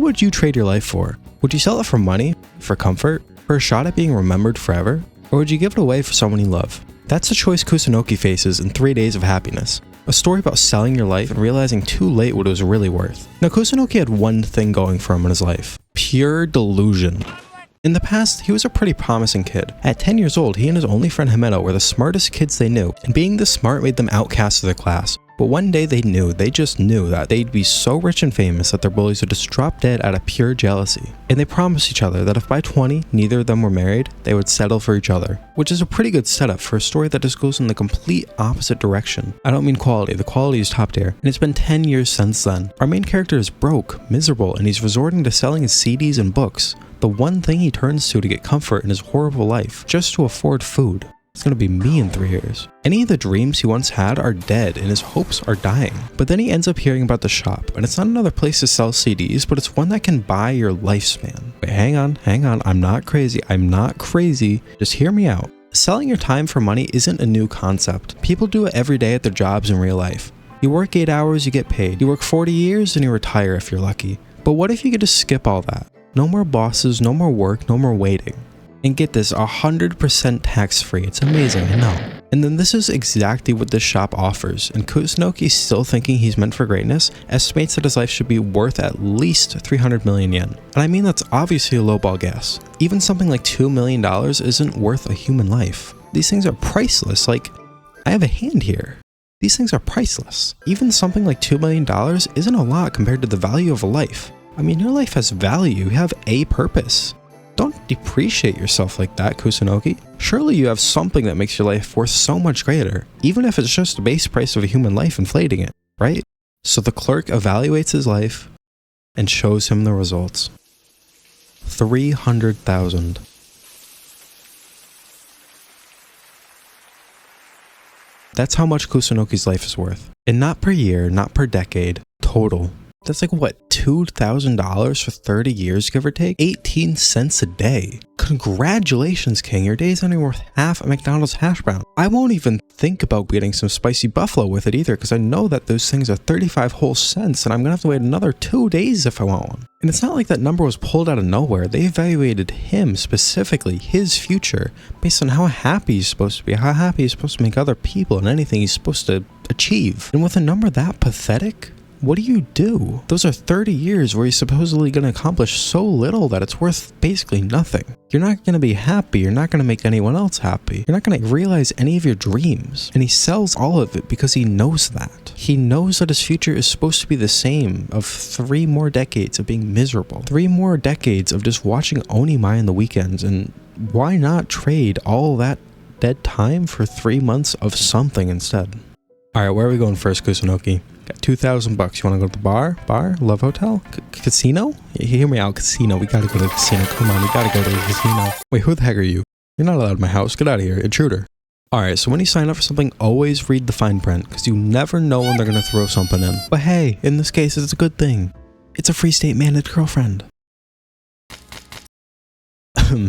what would you trade your life for? Would you sell it for money, for comfort, for a shot at being remembered forever? Or would you give it away for someone you love? That's the choice Kusunoki faces in 3 Days of Happiness. A story about selling your life and realizing too late what it was really worth. Now, Kusunoki had one thing going for him in his life. Pure delusion. In the past, he was a pretty promising kid. At 10 years old, he and his only friend Himeno were the smartest kids they knew, and being this smart made them outcasts of their class. But one day they just knew that they'd be so rich and famous that their bullies would just drop dead out of pure jealousy. And they promised each other that if by 20, neither of them were married, they would settle for each other. Which is a pretty good setup for a story that just goes in the complete opposite direction. I don't mean quality, the quality is top tier. And it's been 10 years since then. Our main character is broke, miserable, and he's resorting to selling his CDs and books. The one thing he turns to get comfort in his horrible life, just to afford food. It's gonna be me in 3 years. Any of the dreams he once had are dead and his hopes are dying. But then he ends up hearing about the shop, and it's not another place to sell CDs, but it's one that can buy your lifespan. Wait, hang on, I'm not crazy, just hear me out. Selling your time for money isn't a new concept. People do it every day at their jobs in real life. You work 8 hours, you get paid. You work 40 years and you retire if you're lucky. But what if you could just skip all that? No more bosses, no more work, no more waiting. And get this, 100% tax-free. It's amazing, I know. And then this is exactly what this shop offers, and Kusunoki, still thinking he's meant for greatness, estimates that his life should be worth at least 300 million yen. And I mean, that's obviously a lowball guess. Even something like $2 million isn't worth a human life. These things are priceless. Like, I have a hand here. These things are priceless. Even something like $2 million isn't a lot compared to the value of a life. I mean, your life has value. You have a purpose. Don't depreciate yourself like that, Kusunoki. Surely you have something that makes your life worth so much greater, even if it's just the base price of a human life inflating it, right? So the clerk evaluates his life and shows him the results. 300,000. That's how much Kusunoki's life is worth. And not per year, not per decade, total. That's like, what, $2,000 for 30 years, give or take? 18 cents a day. Congratulations, King. Your day's only worth half a McDonald's hash brown. I won't even think about getting some spicy buffalo with it either, because I know that those things are 35 whole cents, and I'm gonna have to wait another 2 days if I want one. And it's not like that number was pulled out of nowhere. They evaluated him specifically, his future, based on how happy he's supposed to be, how happy he's supposed to make other people, and anything he's supposed to achieve. And with a number that pathetic, what do you do? Those are 30 years where he's supposedly going to accomplish so little that it's worth basically nothing. You're not going to be happy. You're not going to make anyone else happy. You're not going to realize any of your dreams. And he sells all of it because he knows that. He knows that his future is supposed to be the same of 3 more decades of being miserable. 3 more decades of just watching Onimai on the weekends. And why not trade all that dead time for 3 months of something instead? Alright, where are we going first, Kusunoki? Got $2,000. You want to go to the bar? Love hotel? Casino? Hear me out, casino. We gotta go to the casino. Come on, we gotta go to the casino. Wait, who the heck are you? You're not allowed in my house. Get out of here, intruder. Alright, so when you sign up for something, always read the fine print, because you never know when they're gonna throw something in. But hey, in this case, it's a good thing. It's a free state mandated girlfriend.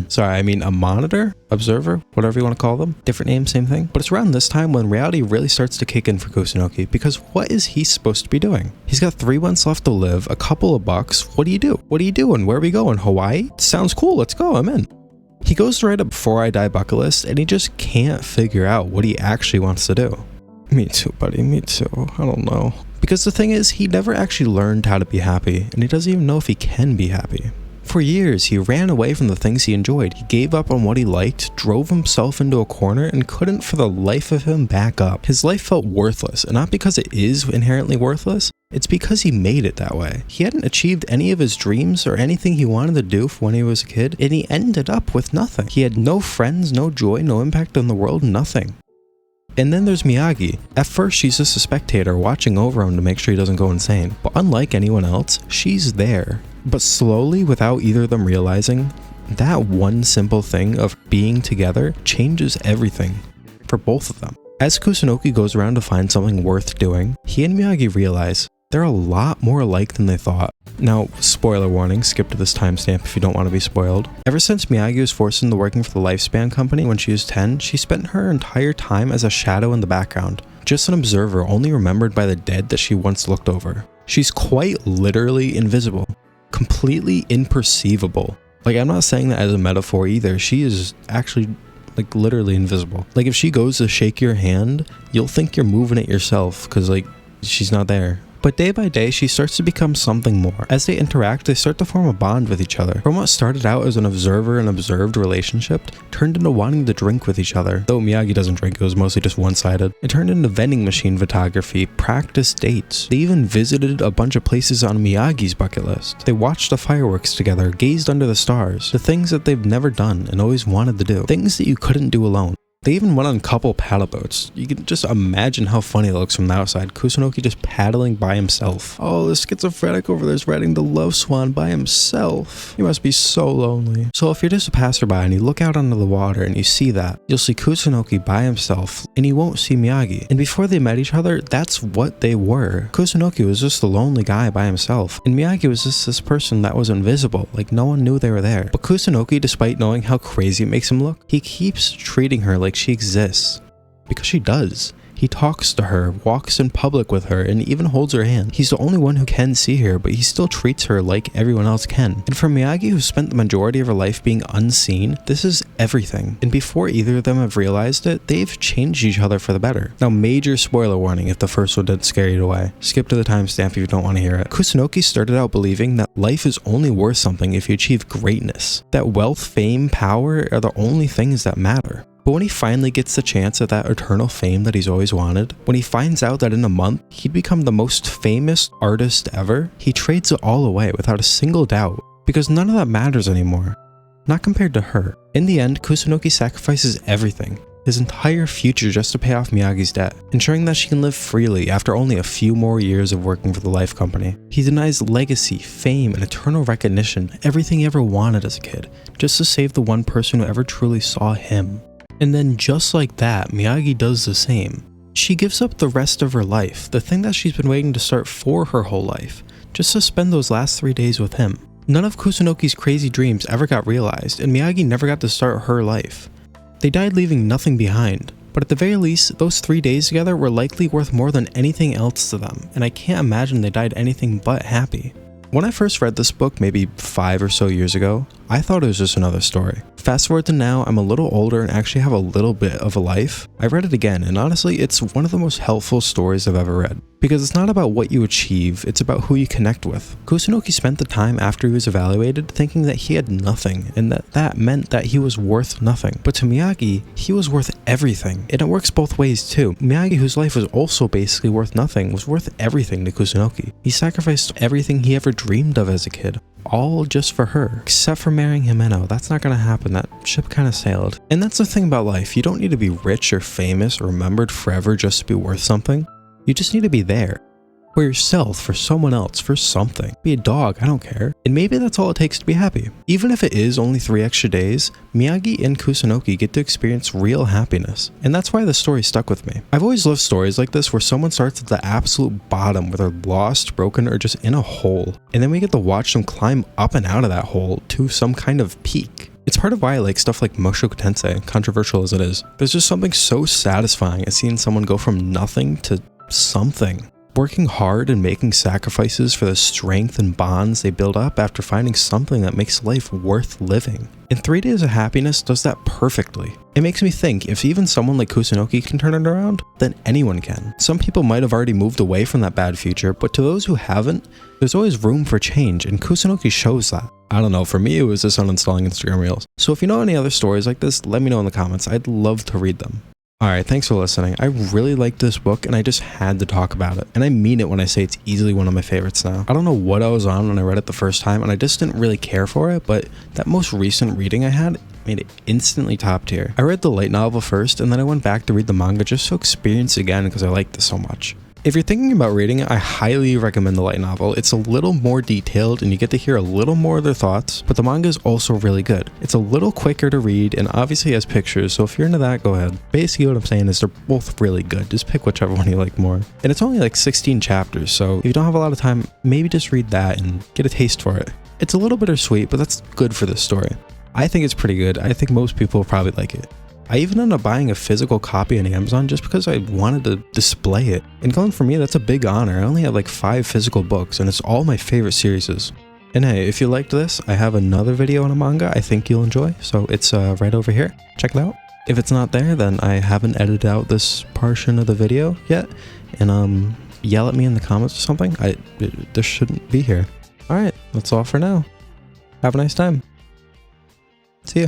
Sorry, I mean a monitor, observer, whatever you want to call them. Different name, same thing. But it's around this time when reality really starts to kick in for Kusunoki, because what is he supposed to be doing? He's got 3 months left to live, a couple of bucks. What do you do? What are you doing? Where are we going? Hawaii? Sounds cool. Let's go. I'm in. He goes to write a Before I Die bucket list, and he just can't figure out what he actually wants to do. Me too, buddy. Me too. I don't know. Because the thing is, he never actually learned how to be happy, and he doesn't even know if he can be happy. For years, he ran away from the things he enjoyed. He gave up on what he liked, drove himself into a corner, and couldn't for the life of him back up. His life felt worthless, and not because it is inherently worthless, it's because he made it that way. He hadn't achieved any of his dreams or anything he wanted to do when he was a kid, and he ended up with nothing. He had no friends, no joy, no impact on the world, nothing. And then there's Miyagi. At first, she's just a spectator watching over him to make sure he doesn't go insane. But unlike anyone else, she's there. But slowly, without either of them realizing, that one simple thing of being together changes everything for both of them. As Kusunoki goes around to find something worth doing, he and Miyagi realize they're a lot more alike than they thought. Now, spoiler warning, skip to this timestamp if you don't want to be spoiled. Ever since Miyagi was forced into working for the Lifespan Company when she was 10, she spent her entire time as a shadow in the background, just an observer only remembered by the dead that she once looked over. She's quite literally invisible. completely imperceivable. Like, I'm not saying that as a metaphor either. She is actually like literally invisible. Like, if she goes to shake your hand, you'll think you're moving it yourself because like she's not there. But day by day, she starts to become something more. As they interact, they start to form a bond with each other. From what started out as an observer and observed relationship, turned into wanting to drink with each other. Though Miyagi doesn't drink, it was mostly just one-sided. It turned into vending machine photography, practice dates. They even visited a bunch of places on Miyagi's bucket list. They watched the fireworks together, gazed under the stars. The things that they've never done and always wanted to do. Things that you couldn't do alone. They even went on couple paddle boats. You can just imagine how funny it looks from the outside. Kusunoki just paddling by himself. Oh, the schizophrenic over there is riding the love swan by himself. He must be so lonely. So if you're just a passerby and you look out onto the water and you see that, you'll see Kusunoki by himself and you won't see Miyagi. And before they met each other, that's what they were. Kusunoki was just the lonely guy by himself. And Miyagi was just this person that was invisible. Like, no one knew they were there. But Kusunoki, despite knowing how crazy it makes him look, he keeps treating her like she exists, because she does. He talks to her, walks in public with her, and even holds her hand. He's the only one who can see her, but he still treats her like everyone else can. And for Miyagi, who spent the majority of her life being unseen, this is everything. And before either of them have realized it, they've changed each other for the better. Now, major spoiler warning if the first one didn't scare you away. Skip to the timestamp if you don't want to hear it. Kusunoki started out believing that life is only worth something if you achieve greatness. That wealth, fame, power are the only things that matter. But when he finally gets the chance at that eternal fame that he's always wanted, when he finds out that in a month he'd become the most famous artist ever, he trades it all away without a single doubt, because none of that matters anymore. Not compared to her. In the end, Kusunoki sacrifices everything, his entire future, just to pay off Miyagi's debt, ensuring that she can live freely after only a few more years of working for the life company. He denies legacy, fame, and eternal recognition, everything he ever wanted as a kid, just to save the one person who ever truly saw him. And then just like that, Miyagi does the same. She gives up the rest of her life, the thing that she's been waiting to start for her whole life, just to spend those last 3 days with him. None of Kusunoki's crazy dreams ever got realized, and Miyagi never got to start her life. They died leaving nothing behind, but at the very least, those 3 days together were likely worth more than anything else to them, and I can't imagine they died anything but happy. When I first read this book maybe 5 or so years ago, I thought it was just another story. Fast forward to now, I'm a little older and actually have a little bit of a life. I read it again, and honestly, it's one of the most helpful stories I've ever read. Because it's not about what you achieve, it's about who you connect with. Kusunoki spent the time after he was evaluated thinking that he had nothing, and that meant that he was worth nothing. But to Miyagi, he was worth everything. And it works both ways too. Miyagi, whose life was also basically worth nothing, was worth everything to Kusunoki. He sacrificed everything he ever dreamed of as a kid. All just for her. Except for marrying Himeno. That's not gonna happen. That ship kind of sailed. And that's the thing about life. You don't need to be rich or famous or remembered forever just to be worth something. You just need to be there. For yourself, for someone else, for something. Be a dog, I don't care. And maybe that's all it takes to be happy. Even if it is only 3 extra days, Miyagi and Kusunoki get to experience real happiness. And that's why the story stuck with me. I've always loved stories like this where someone starts at the absolute bottom, where they're lost, broken, or just in a hole. And then we get to watch them climb up and out of that hole to some kind of peak. It's part of why I like stuff like Mushoku Tensei, controversial as it is. There's just something so satisfying at seeing someone go from nothing to something. Working hard and making sacrifices for the strength and bonds they build up after finding something that makes life worth living. And 3 Days of Happiness does that perfectly. It makes me think, if even someone like Kusunoki can turn it around, then anyone can. Some people might have already moved away from that bad future, but to those who haven't, there's always room for change, and Kusunoki shows that. I don't know, for me it was just uninstalling Instagram Reels. So if you know any other stories like this, let me know in the comments. I'd love to read them. Alright, thanks for listening. I really liked this book and I just had to talk about it. And I mean it when I say it's easily one of my favorites now. I don't know what I was on when I read it the first time and I just didn't really care for it, but that most recent reading I had made it instantly top tier. I read the light novel first and then I went back to read the manga just to experience it again because I liked it so much. If you're thinking about reading it, I highly recommend the light novel. It's a little more detailed and you get to hear a little more of their thoughts, but the manga is also really good. It's a little quicker to read and obviously has pictures, so if you're into that, go ahead. Basically what I'm saying is they're both really good. Just pick whichever one you like more. And it's only like 16 chapters, so if you don't have a lot of time, maybe just read that and get a taste for it. It's a little bittersweet, but that's good for this story. I think it's pretty good. I think most people will probably like it. I even ended up buying a physical copy on Amazon just because I wanted to display it. And going for me, that's a big honor. I only have like 5 physical books and it's all my favorite series. And hey, if you liked this, I have another video on a manga I think you'll enjoy, so it's right over here. Check it out. If it's not there, then I haven't edited out this portion of the video yet, and yell at me in the comments or something. This shouldn't be here. Alright, that's all for now. Have a nice time. See ya.